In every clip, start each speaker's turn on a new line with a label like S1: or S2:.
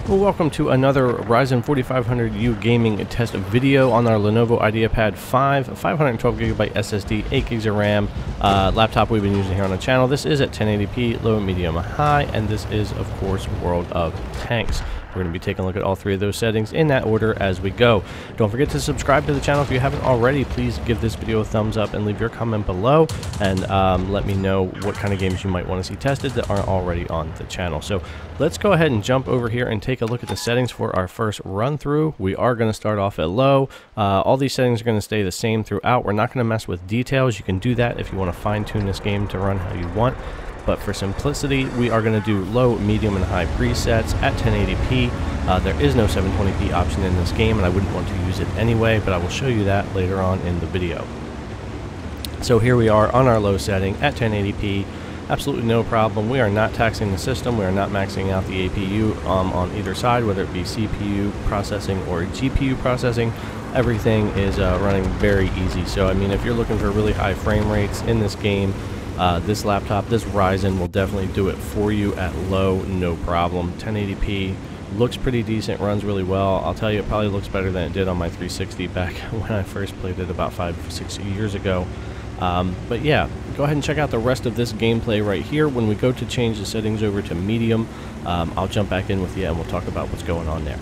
S1: Well, welcome to another Ryzen 4500U gaming test video on our Lenovo Ideapad 5, 512GB SSD, 8GB of RAM laptop we've been using here on the channel. This is at 1080p, low, medium, high, and this is, of course, World of Tanks. We're going to be taking a look at all three of those settings in that order as we go. Don't forget to subscribe to the channel if you haven't already. Please give this video a thumbs up and leave your comment below, and let me know what kind of games you might want to see tested that aren't already on the channel. So let's go ahead and jump over here and take a look at the settings for our first run through. We are going to start off at low. All these settings are going to stay the same throughout. We're not going to mess with details. You can do that if you want to fine tune this game to run how you want. But for simplicity, we are going to do low, medium, and high presets at 1080p. There is no 720p option in this game, and I wouldn't want to use it anyway, but I will show you that later on in the video. So here we are on our low setting at 1080p. Absolutely no problem. We are not taxing the system. We are not maxing out the APU on either side, whether it be CPU processing or GPU processing. Everything is running very easy. So, I mean, if you're looking for really high frame rates in this game, this laptop, this Ryzen will definitely do it for you at low, no problem. 1080p looks pretty decent, runs really well. I'll tell you, it probably looks better than it did on my 360 back when I first played it about 5-6 years ago. But yeah, go ahead and check out the rest of this gameplay right here. When we go to change the settings over to medium, I'll jump back in with you and we'll talk about what's going on there.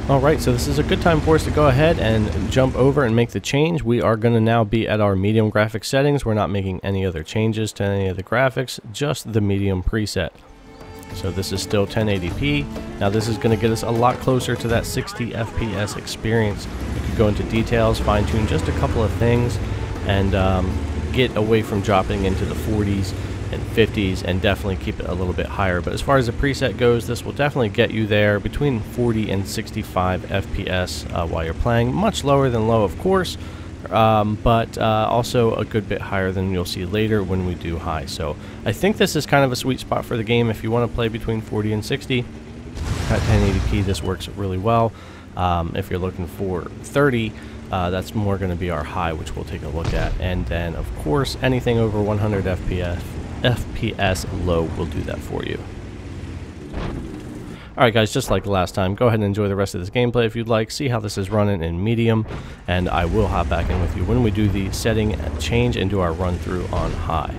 S1: Alright, so this is a good time for us to go ahead and jump over and make the change. We are going to now be at our medium graphics settings. We're not making any other changes to any of the graphics, just the medium preset. So this is still 1080p. Now this is going to get us a lot closer to that 60 FPS experience. We could go into details, fine tune just a couple of things, and get away from dropping into the 40s and 50s and definitely keep it a little bit higher. But as far as the preset goes, this will definitely get you there between 40 and 65 FPS while you're playing. Much lower than low, of course, but also a good bit higher than you'll see later when we do high. So I think this is kind of a sweet spot for the game if you want to play between 40 and 60. At 1080p, this works really well. If you're looking for 30, that's more going to be our high, which we'll take a look at. And then, of course, anything over 100 FPS low will do that for you. Alright guys, just like the last time, go ahead and enjoy the rest of this gameplay if you'd like. See how this is running in medium, and I will hop back in with you when we do the setting change and do our run through on high.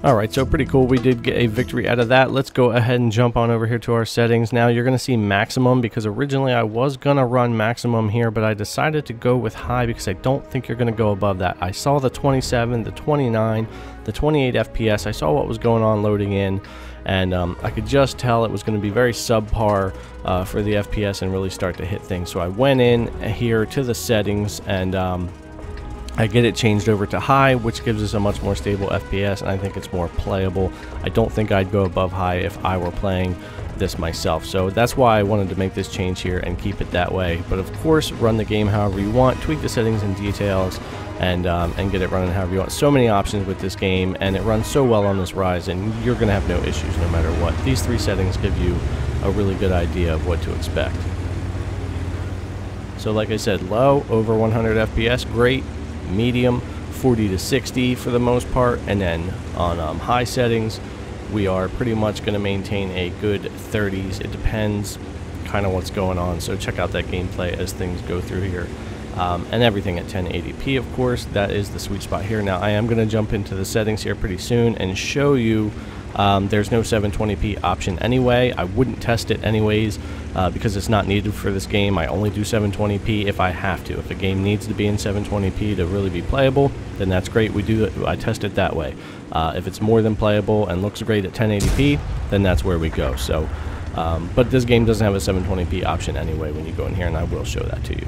S1: Alright, so pretty cool. We did get a victory out of that. Let's go ahead and jump on over here to our settings. Now you're going to see maximum, because originally I was going to run maximum here, but I decided to go with high because I don't think you're going to go above that. I saw the 27, the 29, the 28 FPS. I saw what was going on loading in, and I could just tell it was going to be very subpar for the FPS and really start to hit things. So I went in here to the settings, and I get it changed over to high, which gives us a much more stable FPS, and I think it's more playable. I don't think I'd go above high if I were playing this myself, so that's why I wanted to make this change here and keep it that way. But of course, run the game however you want, tweak the settings and details, and get it running however you want. So many options with this game, and it runs so well on this Ryzen, you're going to have no issues no matter what. These three settings give you a really good idea of what to expect. So like I said, low, over 100 FPS, great. Medium, 40 to 60 for the most part, and then on high settings we are pretty much going to maintain a good 30s. It depends kind of what's going on, so check out that gameplay as things go through here, and everything at 1080p, of course. That is the sweet spot here. Now I am going to jump into the settings here pretty soon and show you there's no 720p option anyway. I wouldn't test it anyways because it's not needed for this game. I only do 720p if I have to. If a game needs to be in 720p to really be playable, then that's great. I test it that way. If it's more than playable and looks great at 1080p, then that's where we go. So, but this game doesn't have a 720p option anyway when you go in here, and I will show that to you.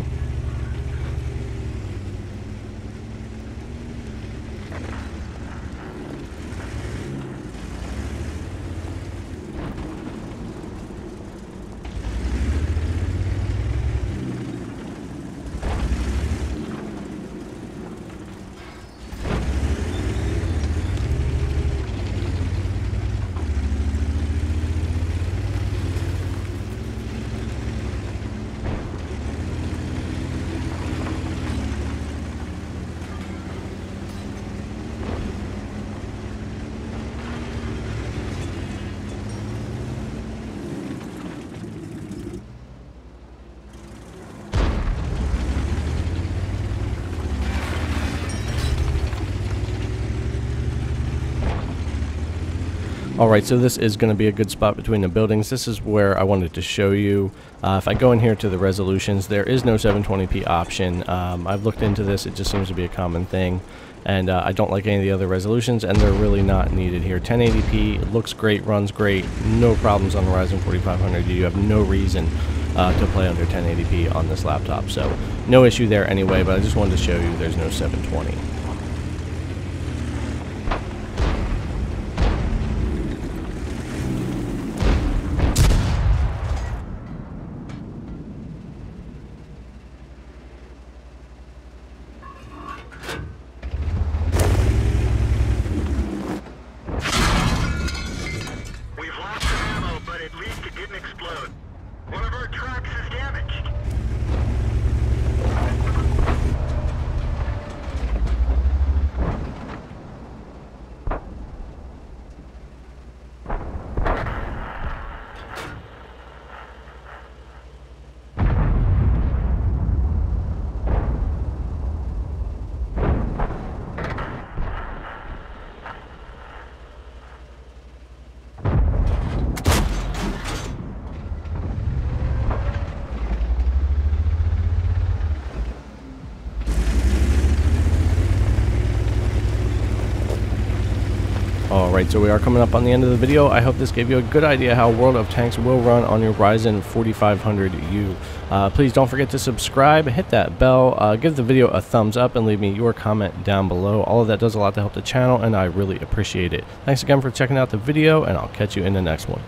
S1: Alright, so this is going to be a good spot between the buildings. This is where I wanted to show you. If I go in here to the resolutions, there is no 720p option. I've looked into this, it just seems to be a common thing. And I don't like any of the other resolutions, and they're really not needed here. 1080p, it looks great, runs great, no problems on the Ryzen 4500U. You have no reason to play under 1080p on this laptop. So no issue there anyway, but I just wanted to show you there's no 720. Alright, so we are coming up on the end of the video. I hope this gave you a good idea how World of Tanks will run on your Ryzen 4500U. Please don't forget to subscribe, hit that bell, give the video a thumbs up, and leave me your comment down below. All of that does a lot to help the channel, and I really appreciate it. Thanks again for checking out the video, and I'll catch you in the next one.